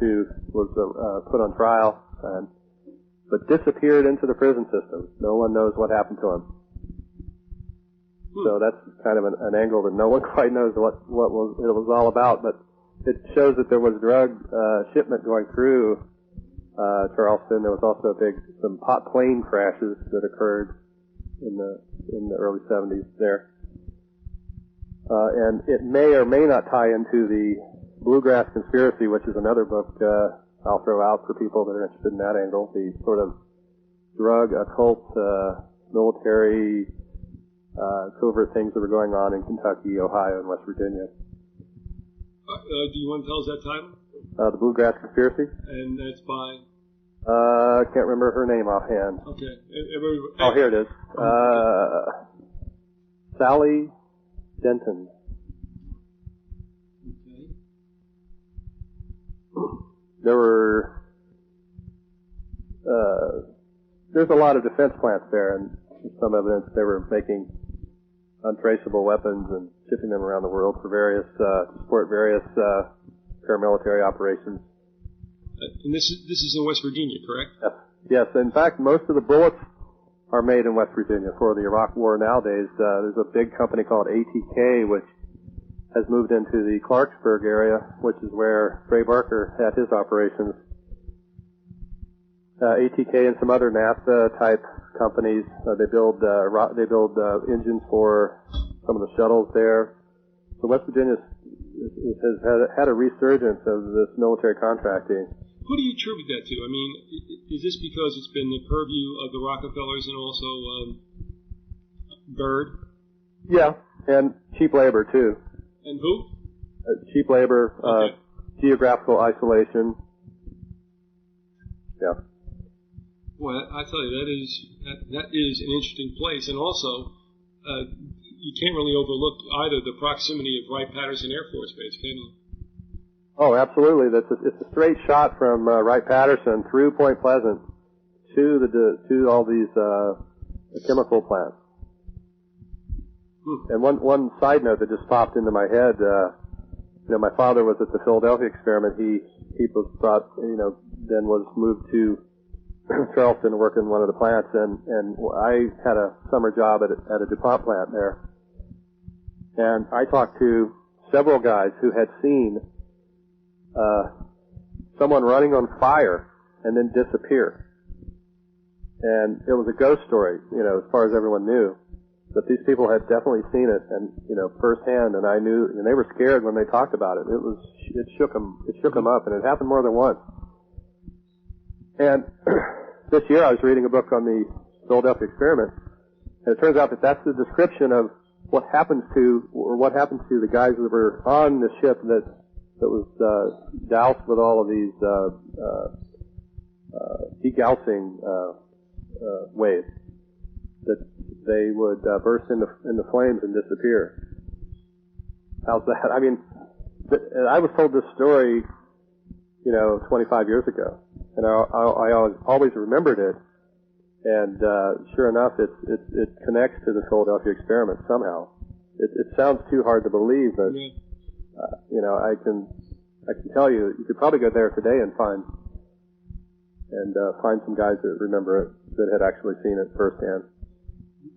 trial, but disappeared into the prison system. No one knows what happened to him. So that's kind of an angle that no one quite knows what it was all about, but it shows that there was drug shipment going through Charleston. There was also some plane crashes that occurred in the early 70s there, and it may or may not tie into the Bluegrass Conspiracy, which is another book I'll throw out for people that are interested in that angle. The sort of drug occult military covert things that were going on in Kentucky, Ohio, and West Virginia. Do you want to tell us that title? The Bluegrass Conspiracy. And that's by? I can't remember her name offhand. Okay. Oh, here it is. Sally Denton. Okay. There's a lot of defense plants there, and some evidence they were making untraceable weapons and shipping them around the world for to support various paramilitary operations. And this is in West Virginia, correct? Yes. In fact, most of the bullets are made in West Virginia for the Iraq War nowadays. There's a big company called ATK, which has moved into the Clarksburg area, which is where Ray Barker had his operations. ATK and some other NASA-type companies, they build engines for some of the shuttles there. So West Virginia has had a resurgence of this military contracting. Who do you attribute that to? I mean, is this because it's been the purview of the Rockefellers and also Byrd? Yeah, and cheap labor too. And who? Cheap labor, okay. Geographical isolation. Yeah. Well, I tell you, that is an interesting place, and also you can't really overlook either the proximity of Wright-Patterson Air Force Base, can you? Oh, absolutely. It's a straight shot from Wright-Patterson through Point Pleasant to all these chemical plants. And one side note that just popped into my head, my father was at the Philadelphia experiment. He was thought, then was moved to Charleston to work in one of the plants, and I had a summer job at a DuPont plant there. And I talked to several guys who had seen someone running on fire and then disappear. And it was a ghost story, as far as everyone knew. But these people had definitely seen it, and firsthand. And I knew, and they were scared when they talked about it. It shook them up, and it happened more than once. And this year I was reading a book on the Philadelphia experiment, and it turns out that that's the description of what happens to the guys that were on the ship that was doused with all of these degaussing waves. That they would burst into flames and disappear. How's that? I mean, I was told this story, 25 years ago, and I always remembered it. And sure enough, it connects to the Philadelphia experiment somehow. It sounds too hard to believe, but I can tell you could probably go there today and find some guys that remember it, that had actually seen it firsthand.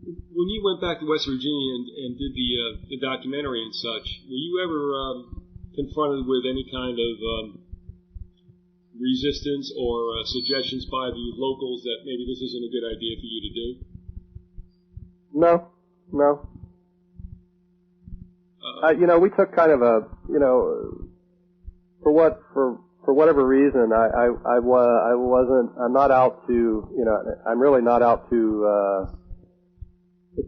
When you went back to West Virginia and did the documentary and such, were you ever confronted with any kind of resistance or suggestions by the locals that maybe this isn't a good idea for you to do? No. We took kind of a, for whatever reason, I'm not out to, I'm really not out to,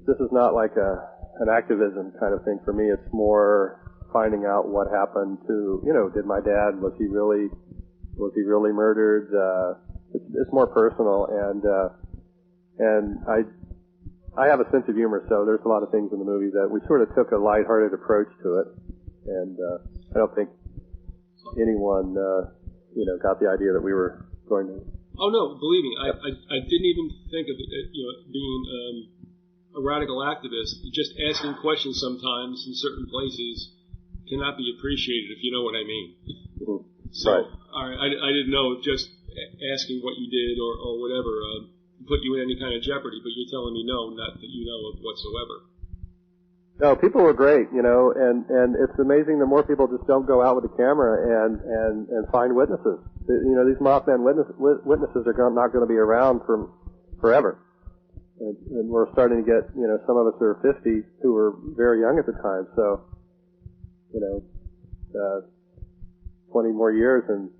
this is not like an activism kind of thing for me. It's more, finding out what happened to, did my dad, was he really murdered? It's more personal, and I have a sense of humor, so there's a lot of things in the movie that we sort of took a lighthearted approach to it, and I don't think anyone, got the idea that we were going to. Oh no, believe me, I didn't even think of it, being a radical activist. Just asking questions sometimes in certain places cannot be appreciated, if you know what I mean. Mm-hmm. So, right. I didn't know if just asking what you did or whatever put you in any kind of jeopardy, but you're telling me no, not that you know of whatsoever. No, people were great, and it's amazing the more people just don't go out with a camera and find witnesses. These Mothman witnesses are not going to be around for forever. And we're starting to get, some of us are 50 who were very young at the time, so, 20 more years and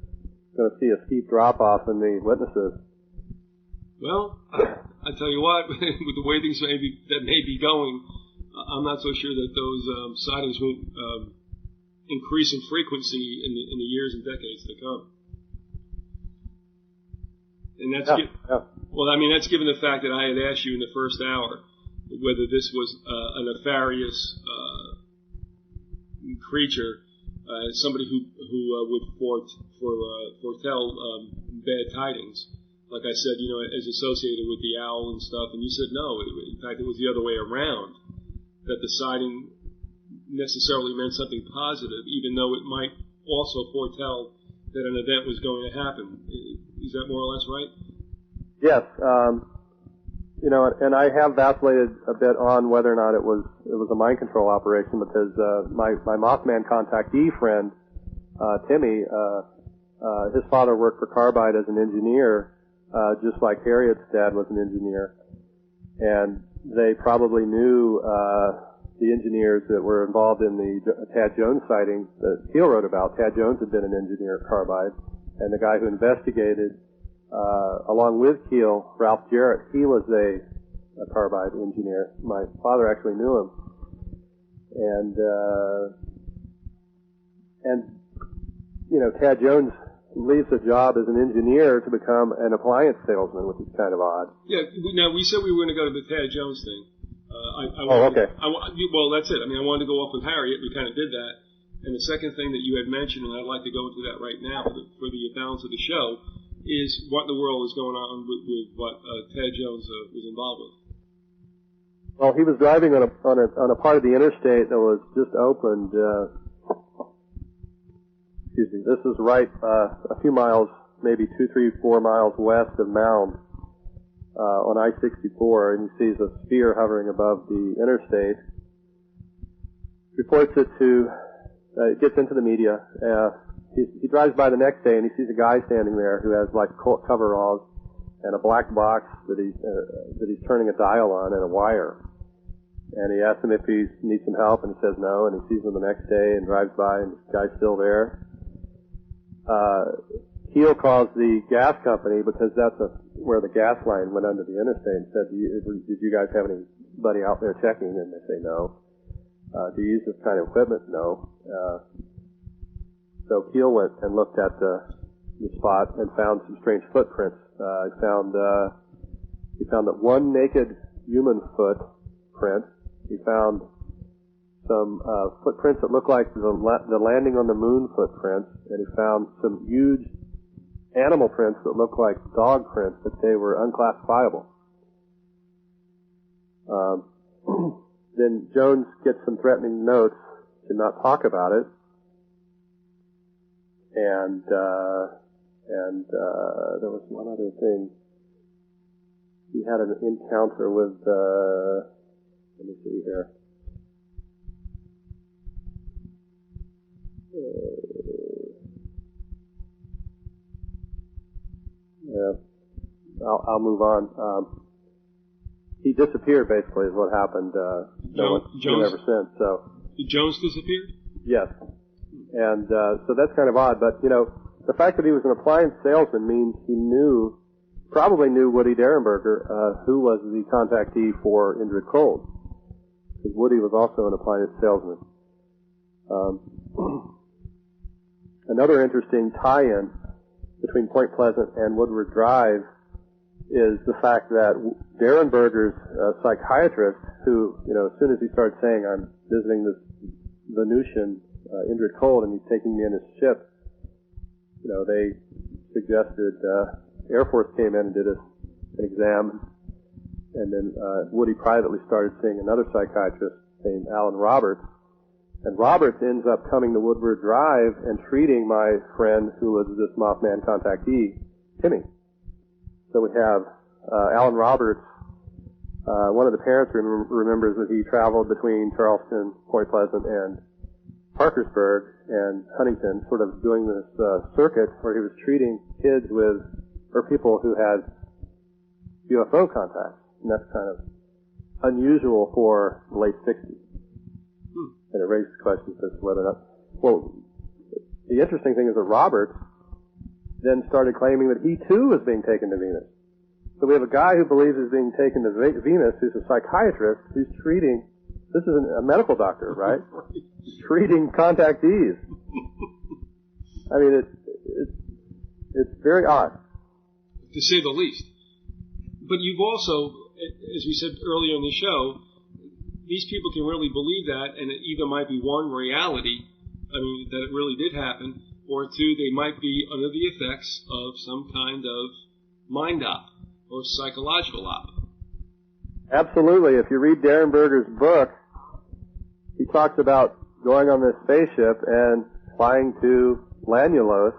going to see a steep drop off in the witnesses. Well, I tell you what, with the way things may be going, I'm not so sure that those sightings won't increase in frequency in the years and decades to come. And that's well, I mean, that's given the fact that I had asked you in the first hour whether this was a nefarious creature, somebody who would foretell bad tidings. Like I said, as associated with the owl and stuff, and you said no. In fact, it was the other way around, that the sighting necessarily meant something positive, even though it might also foretell that an event was going to happen. Is that more or less right? Yes. And I have vacillated a bit on whether or not it was a mind control operation, because my Mothman contactee friend, Timmy, his father worked for Carbide as an engineer, just like Harriet's dad was an engineer. And they probably knew the engineers that were involved in the Tad Jones sighting that Keel wrote about. Tad Jones had been an engineer at Carbide, and the guy who investigated, along with Keel, Ralph Jarrett, he was a Carbide engineer. My father actually knew him. And Tad Jones leaves a job as an engineer to become an appliance salesman, which is kind of odd. Yeah, now we said we were going to go to the Tad Jones thing. Okay. Well, that's it. I mean, I wanted to go off with Harriet. We kind of did that. And the second thing that you had mentioned, and I'd like to go into that right now for the balance of the show, is what in the world is going on with what Tad Jones was involved with. Well, he was driving on a part of the interstate that was just opened. Excuse me. This is right a few miles, maybe 2, 3, 4 miles west of Mound, on I-64, and he sees a sphere hovering above the interstate. Reports it to, it gets into the media. He drives by the next day and he sees a guy standing there who has like coveralls and a black box that he's turning a dial on and a wire. And he asks him if he needs some help, and he says no, and he sees him the next day and drives by, and the guy's still there. Keel calls the gas company, because that's where the gas line went under the interstate, and said, did you guys have anybody out there checking? And they say no. Do you use this kind of equipment? No. So Keel went and looked at the spot and found some strange footprints. He found that one naked human footprint. He found some footprints that looked like the landing on the moon footprints, and he found some huge animal prints that looked like dog prints, but they were unclassifiable. Then Jones gets some threatening notes to not talk about it, and there was one other thing. He had an encounter with, let me see here. I'll move on. He disappeared, basically, is what happened. No one ever since. So Did Jones disappeared? Yes, and so that's kind of odd. But the fact that he was an appliance salesman means he probably knew Woody Derenberger, who was the contactee for Indrid Cold, because Woody was also an appliance salesman. Another interesting tie-in between Point Pleasant and Woodward Drive is the fact that Derenberger's psychiatrist, who, as soon as he started saying, I'm visiting this Venusian, Indrid Cold, and he's taking me in his ship, they suggested, Air Force came in and did an exam, and then Woody privately started seeing another psychiatrist named Alan Roberts, and Roberts ends up coming to Woodward Drive and treating my friend who was this Mothman contactee, Timmy. So we have Alan Roberts. One of the parents remembers that he traveled between Charleston, Point Pleasant, and Parkersburg and Huntington, sort of doing this circuit where he was treating kids or people who had UFO contacts. And that's kind of unusual for the late 60s. And it raises questions as to whether or not... Well, the interesting thing is that Roberts then started claiming that he too was being taken to Venus. So we have a guy who believes he's being taken to Venus, who's a psychiatrist, who's treating... This is a medical doctor, right? Treating contactees. I mean, it's very odd. To say the least. But you've also, as we said earlier in the show, these people can really believe that, and it either might be one, reality, that it really did happen, or two, they might be under the effects of some kind of mind op or psychological op. Absolutely. If you read Derenberger's book, he talks about going on this spaceship and flying to Lanulos,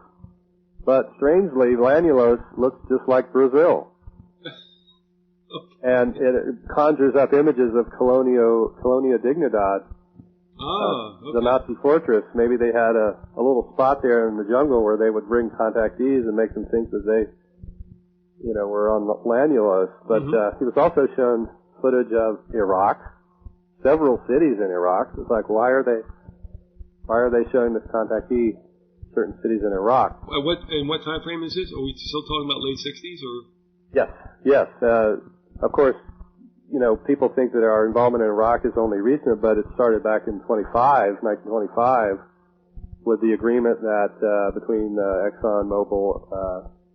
but strangely, Lanulos looks just like Brazil. And it conjures up images of Colonia Dignidad, the Nazi fortress. Maybe they had a little spot there in the jungle where they would bring contactees and make them think that they, were on Lanulos. But he was also shown footage of Iraq, several cities in Iraq. It's like, why are they showing this contactee certain cities in Iraq? In what time frame is this? Are we still talking about late 60s or? Yes. Of course, people think that our involvement in Iraq is only recent, but it started back in 1925, with the agreement that between ExxonMobil,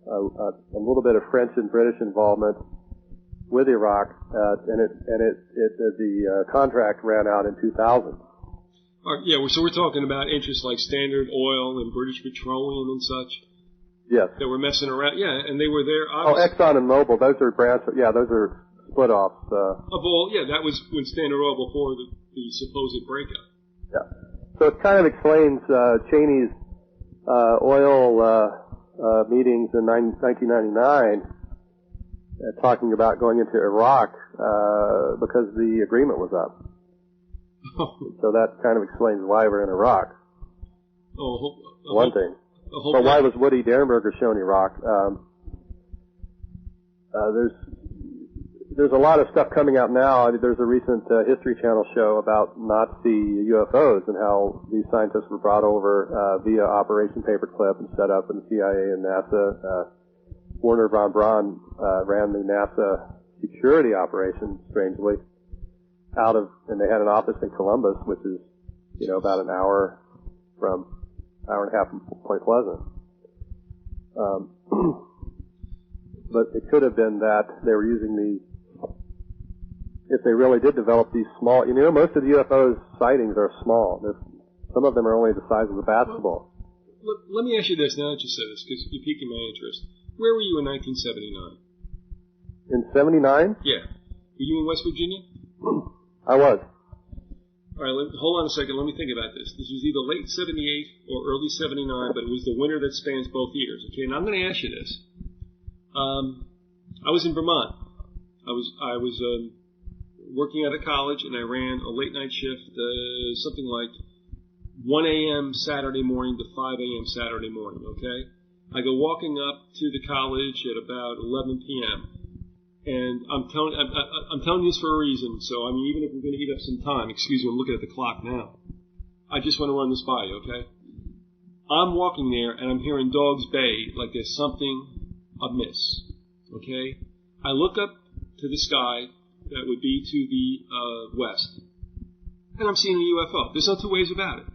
a little bit of French and British involvement with Iraq, and the contract ran out in 2000. So we're talking about interests like Standard Oil and British Petroleum and such. Yes. That were messing around. Yeah, and they were there. Exxon and Mobil, those are branches. Yeah, those are split offs. That was when Standard Oil before the supposed breakup. Yeah. So it kind of explains Cheney's oil meetings in 1999, talking about going into Iraq because the agreement was up. So that kind of explains why we're in Iraq. One thing. But why was Woody Derenberger shown Iraq? There's a lot of stuff coming out now. There's a recent History Channel show about Nazi UFOs and how these scientists were brought over via Operation Paperclip and set up in the CIA and NASA. Werner von Braun ran the NASA security operation, strangely, and they had an office in Columbus, which is, about an hour and a half from Point Pleasant. But it could have been that they were using these, if they really did develop these small, most of the UFOs sightings are small. Some of them are only the size of a basketball. Let me ask you this, now that you said this, because you're piquing my interest. Where were you in 1979? In 79? Yeah. Were you in West Virginia? I was. All right, hold on a second. Let me think about this. This was either late 78 or early 79, but it was the winter that spans both years. Okay, and I'm going to ask you this. I was in Vermont. I was working at a college, and I ran a late night shift, something like 1 a.m. Saturday morning to 5 a.m. Saturday morning, okay? I go walking up to the college at about 11 p.m., and I'm telling you this for a reason. So, even if we're going to eat up some time, excuse me, I'm looking at the clock now. I just want to run this by you, okay? I'm walking there, and I'm hearing dogs bay like there's something amiss, okay? I look up to the sky that would be to the west, and I'm seeing a UFO. There's no two ways about it.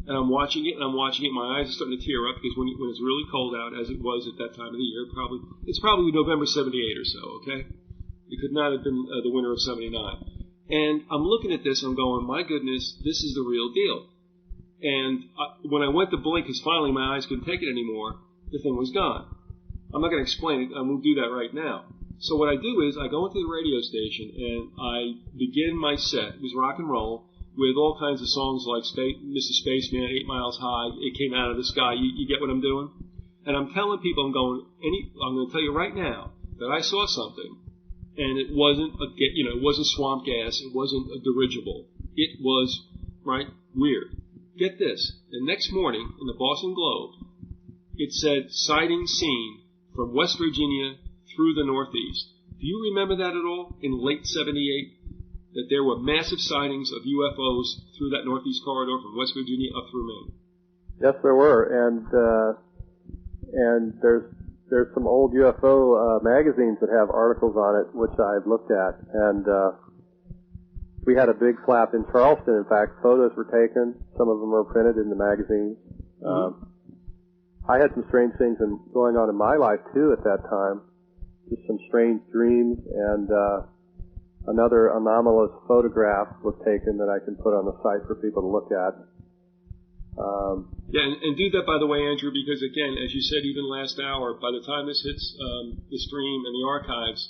And I'm watching it, my eyes are starting to tear up because when it's really cold out, as it was at that time of the year, it's probably November 78 or so, okay? It could not have been the winter of 79. And I'm looking at this, I'm going, my goodness, this is the real deal. And when I went to blink, because finally my eyes couldn't take it anymore, the thing was gone. I'm not going to explain it, I won't do that right now. So what I do is I go into the radio station and I begin my set. It was rock and roll, with all kinds of songs like Mr. Spaceman, 8 Miles High, It Came Out of the Sky. You get what I'm doing? And I'm telling people, I'm going to tell you right now that I saw something, and it wasn't it wasn't swamp gas, it wasn't a dirigible. It was, weird. Get this. The next morning in the Boston Globe, it said, sighting seen from West Virginia through the Northeast. Do you remember that at all in late 78? That there were massive sightings of UFOs through that Northeast corridor from West Virginia up through Maine. Yes, there were, and there's some old UFO magazines that have articles on it, which I've looked at, and we had a big flap in Charleston. In fact, photos were taken. Some of them were printed in the magazines. I had some strange things going on in my life too at that time, just some strange dreams and. Another anomalous photograph was taken that I can put on the site for people to look at. And do that, by the way, Andrew, because, again, as you said even last hour, by the time this hits the stream and the archives,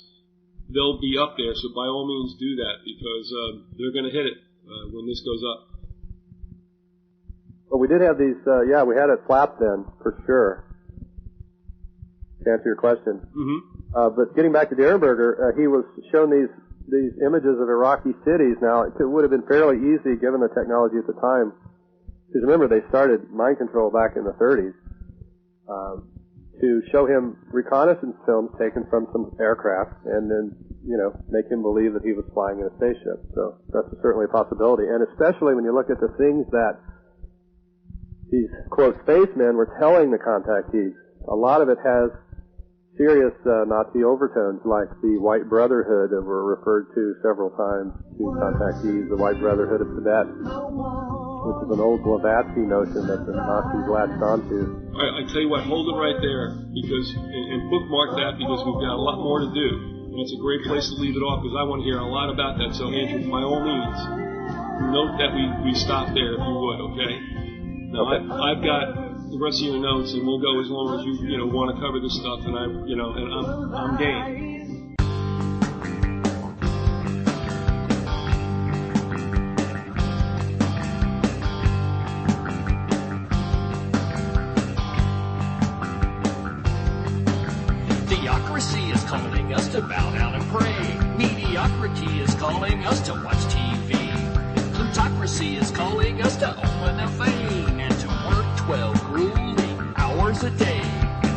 they'll be up there. So by all means do that, because they're going to hit it when this goes up. Well, we did have these, we had it flapped then, for sure, to answer your question. Mm-hmm. But getting back to Derenberger, he was shown these images of Iraqi cities. Now, it would have been fairly easy, given the technology at the time, because remember, they started mind control back in the 30s, to show him reconnaissance films taken from some aircraft and then, make him believe that he was flying in a spaceship. So that's certainly a possibility. And especially when you look at the things that these, quote, spacemen were telling the contactees, a lot of it has serious Nazi overtones, like the White Brotherhood that were referred to several times to contactees, the White Brotherhood of Tibet, which is an old Blavatsky notion that the Nazis latched onto. I tell you what, hold it right there, because and bookmark that, because we've got a lot more to do. And it's a great place to leave it off, because I want to hear a lot about that. So, Andrew, by all means, note that we stop there, if you would, okay? Now, okay. I've got the rest of your notes, and we'll go as long as you want to cover this stuff, and I'm game. Theocracy is calling us to bow down and pray. Mediocrity is calling us to watch TV. Plutocracy is calling us to open a vein and to work 12 grueling hours a day.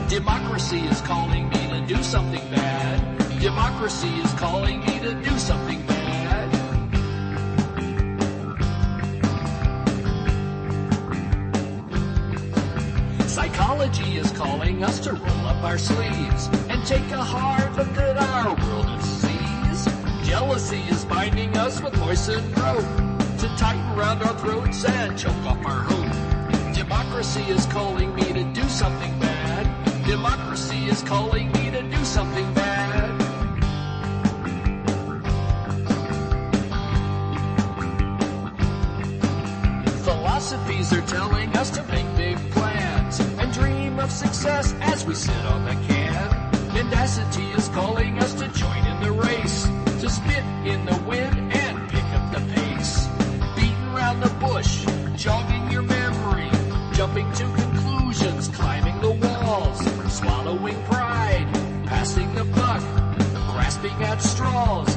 Democracy is calling me to do something bad. Democracy is calling me to do something bad. Psychology is calling us to roll up our sleeves and take a hard look at our world of disease. Jealousy is binding us with moistened rope to tighten round our throats and choke off our hope. Democracy is calling me to do something bad. Democracy is calling me to do something bad. Philosophies are telling us to make big plans and dream of success as we sit on the can. Mendacity is calling us to join in the race, to spit in the wind and pick up the pace. Beating around the bush, jogging your memory, jumping to conclusions, climbing the walls, swallowing pride, passing the buck, grasping at straws,